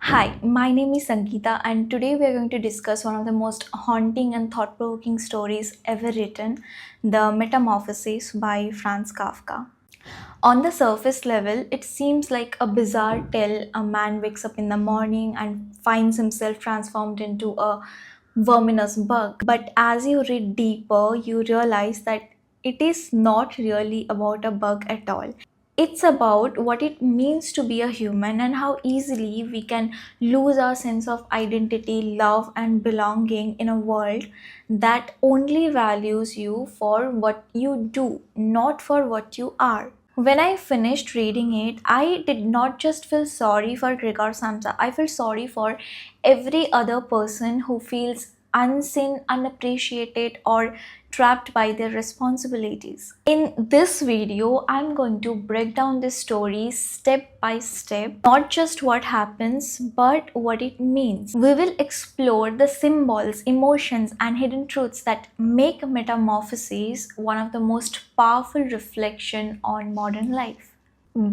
Hi, my name is Sangeeta, and today we are going to discuss one of the most haunting and thought-provoking stories ever written, The Metamorphosis by Franz Kafka. On the surface level, it seems like a bizarre tale. A man wakes up in the morning and finds himself transformed into a verminous bug. But as you read deeper, you realize that it is not really about a bug at all. It's about what it means to be a human and how easily we can lose our sense of identity, love, and belonging in a world that only values you for what you do, not for what you are. When I finished reading it, I did not just feel sorry for Gregor Samsa, I felt sorry for every other person who feels unseen, unappreciated, or trapped by their responsibilities. In this video, I'm going to break down this story step by step, not just what happens, but what it means. We will explore the symbols, emotions, and hidden truths that make Metamorphosis one of the most powerful reflections on modern life.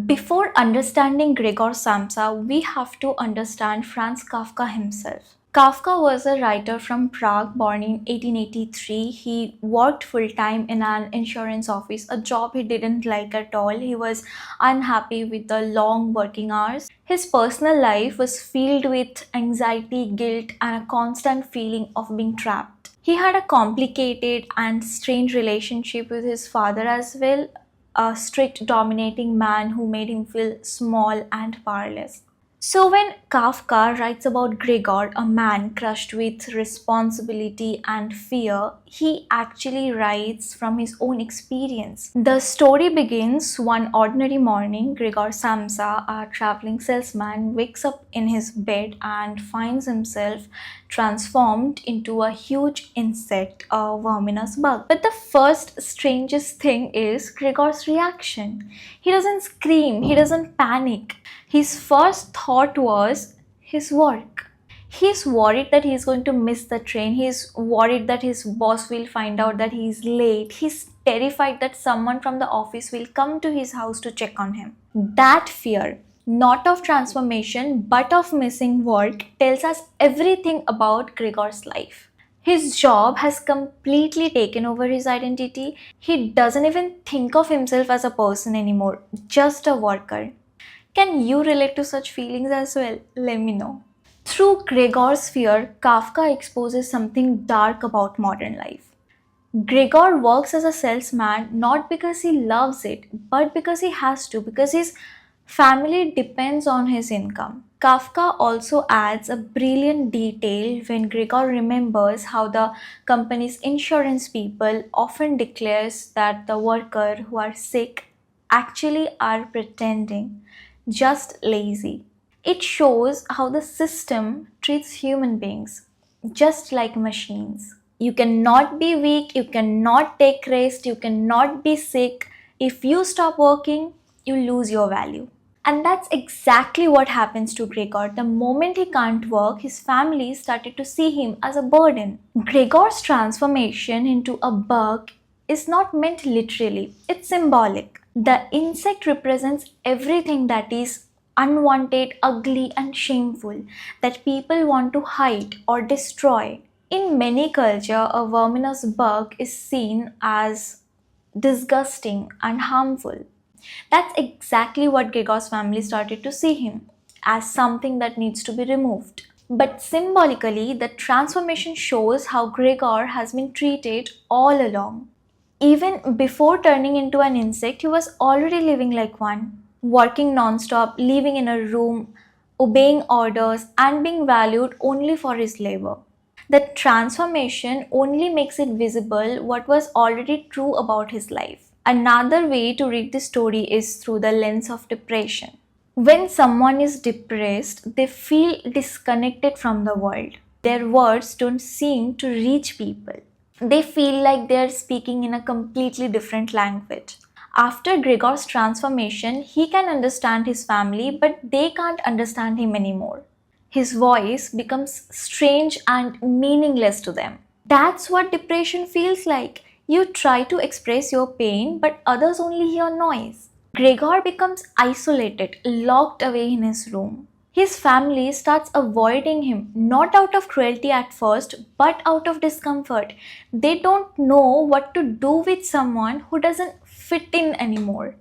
Before understanding Gregor Samsa, we have to understand Franz Kafka himself. Kafka was a writer from Prague born in 1883. He worked full-time in an insurance office, a job he didn't like at all. He was unhappy with the long working hours. His personal life was filled with anxiety, guilt, and a constant feeling of being trapped. He had a complicated and strange relationship with his father as well, a strict, dominating man who made him feel small and powerless. So, when Kafka writes about Gregor, a man crushed with responsibility and fear, he actually writes from his own experience. The story begins one ordinary morning. Gregor Samsa, a traveling salesman, wakes up in his bed and finds himself transformed into a huge insect, a verminous bug. But the first strangest thing is Gregor's reaction. He doesn't scream, he doesn't panic. His first thought was his work. He's worried that he's going to miss the train. He's worried that his boss will find out that he's late. He's terrified that someone from the office will come to his house to check on him. That fear, not of transformation but of missing work, tells us everything about Gregor's life. His job has completely taken over his identity. He doesn't even think of himself as a person anymore, just a worker. Can you relate to such feelings as well? Let me know. Through Gregor's fear, Kafka exposes something dark about modern life. Gregor works as a salesman not because he loves it, but because he has to, because his family depends on his income. Kafka also adds a brilliant detail when Gregor remembers how the company's insurance people often declares that the workers who are sick actually are pretending, just lazy. It shows how the system treats human beings just like machines. You cannot be weak, you cannot take rest, you cannot be sick. If you stop working, you lose your value. And that's exactly what happens to Gregor. The moment he can't work, his family started to see him as a burden. Gregor's transformation into a bug is not meant literally, it's symbolic. The insect represents everything that is unwanted, ugly, and shameful that people want to hide or destroy. In many cultures, a verminous bug is seen as disgusting and harmful. That's exactly what Gregor's family started to see him, as something that needs to be removed. But symbolically, the transformation shows how Gregor has been treated all along. Even before turning into an insect, he was already living like one, working non-stop, living in a room, obeying orders, and being valued only for his labor. The transformation only makes it visible what was already true about his life. Another way to read the story is through the lens of depression. When someone is depressed, they feel disconnected from the world. Their words don't seem to reach people. They feel like they are speaking in a completely different language. After Gregor's transformation, he can understand his family, but they can't understand him anymore. His voice becomes strange and meaningless to them. That's what depression feels like. You try to express your pain, but others only hear noise. Gregor becomes isolated, locked away in his room. His family starts avoiding him, not out of cruelty at first, but out of discomfort. They don't know what to do with someone who doesn't fit in anymore.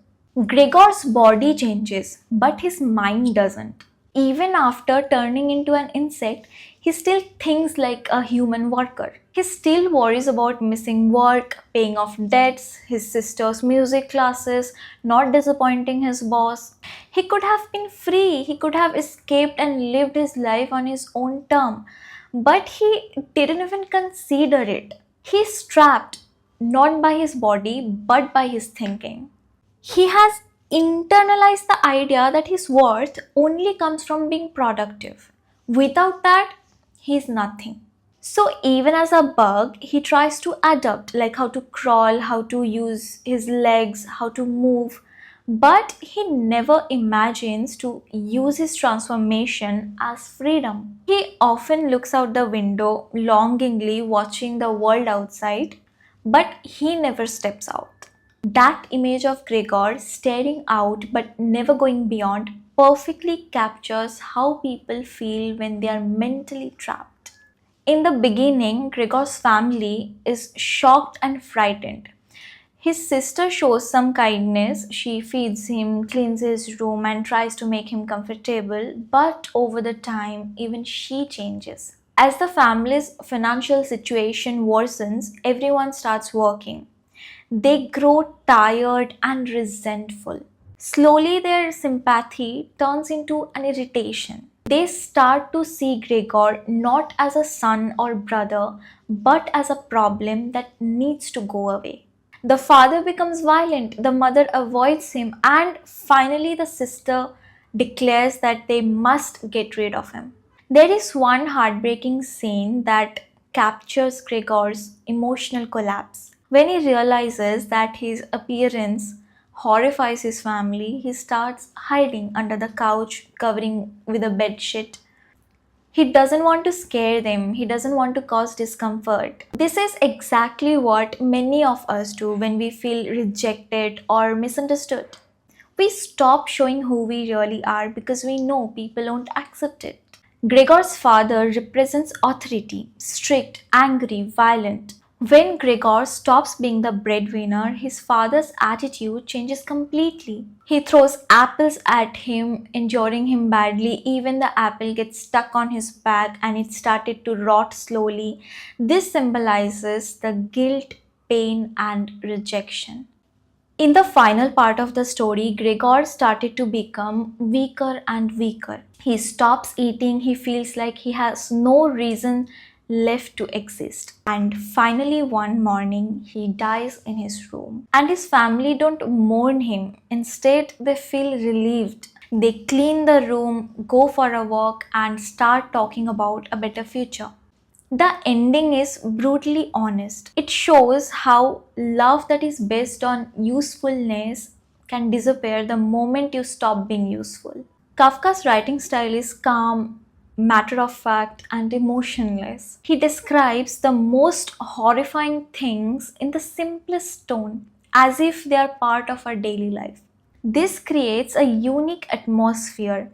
Gregor's body changes, but his mind doesn't. Even after turning into an insect, he still thinks like a human worker. He still worries about missing work, paying off debts, his sister's music classes, not disappointing his boss. He could have been free, he could have escaped and lived his life on his own term, but he didn't even consider it. He's trapped, not by his body, but by his thinking. He has internalized the idea that his worth only comes from being productive. Without that, he's nothing. So, even as a bug, he tries to adapt, like how to crawl, how to use his legs, how to move. But he never imagines to use his transformation as freedom. He often looks out the window, longingly watching the world outside, but he never steps out. That image of Gregor staring out but never going beyond perfectly captures how people feel when they are mentally trapped. In the beginning, Gregor's family is shocked and frightened. His sister shows some kindness. She feeds him, cleans his room, and tries to make him comfortable. But over the time, even she changes. As the family's financial situation worsens, everyone starts working. They grow tired and resentful. Slowly, their sympathy turns into an irritation. They start to see Gregor not as a son or brother, but as a problem that needs to go away. The father becomes violent, the mother avoids him, and finally, the sister declares that they must get rid of him. There is one heartbreaking scene that captures Gregor's emotional collapse. When he realizes that his appearance horrifies his family, he starts hiding under the couch, covering with a bedsheet. He doesn't want to scare them, he doesn't want to cause discomfort. This is exactly what many of us do when we feel rejected or misunderstood. We stop showing who we really are because we know people won't accept it. Gregor's father represents authority, strict, angry, violent. When Gregor stops being the breadwinner, his father's attitude changes completely. He throws apples at him, injuring him badly. Even the apple gets stuck on his back and it started to rot slowly. This symbolizes the guilt, pain, and rejection. In the final part of the story, Gregor started to become weaker and weaker. He stops eating, he feels like he has no reason left to exist. And finally, one morning, he dies in his room. And his family don't mourn him. Instead, they feel relieved. They clean the room, go for a walk, and start talking about a better future. The ending is brutally honest. It shows how love that is based on usefulness can disappear the moment you stop being useful. Kafka's writing style is calm, matter of fact, and emotionless. He describes the most horrifying things in the simplest tone, as if they are part of our daily life. This creates a unique atmosphere,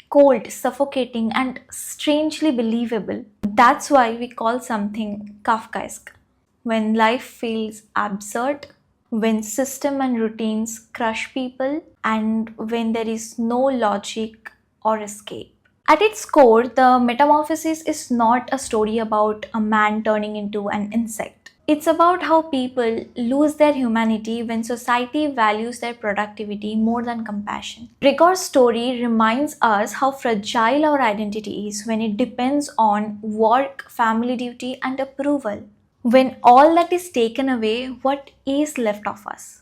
cold, suffocating, and strangely believable. That's why we call something Kafkaesque. When life feels absurd, when system and routines crush people, and when there is no logic or escape. At its core, the Metamorphosis is not a story about a man turning into an insect. It's about how people lose their humanity when society values their productivity more than compassion. Gregor's story reminds us how fragile our identity is when it depends on work, family duty, and approval. When all that is taken away, what is left of us?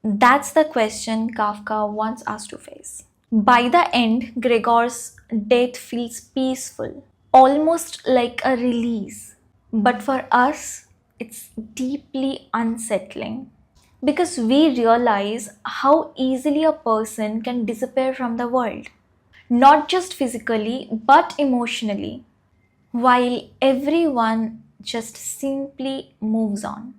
That's the question Kafka wants us to face. By the end, Gregor's death feels peaceful, almost like a release. But for us, it's deeply unsettling because we realize how easily a person can disappear from the world, not just physically but emotionally, while everyone just simply moves on.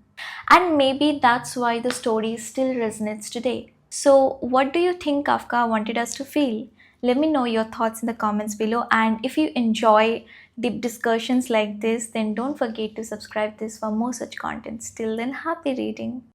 And maybe that's why the story still resonates today. So, what do you think Kafka wanted us to feel? Let me know your thoughts in the comments below, and if you enjoy deep discussions like this, then don't forget to subscribe this for more such contents. Till then, happy reading.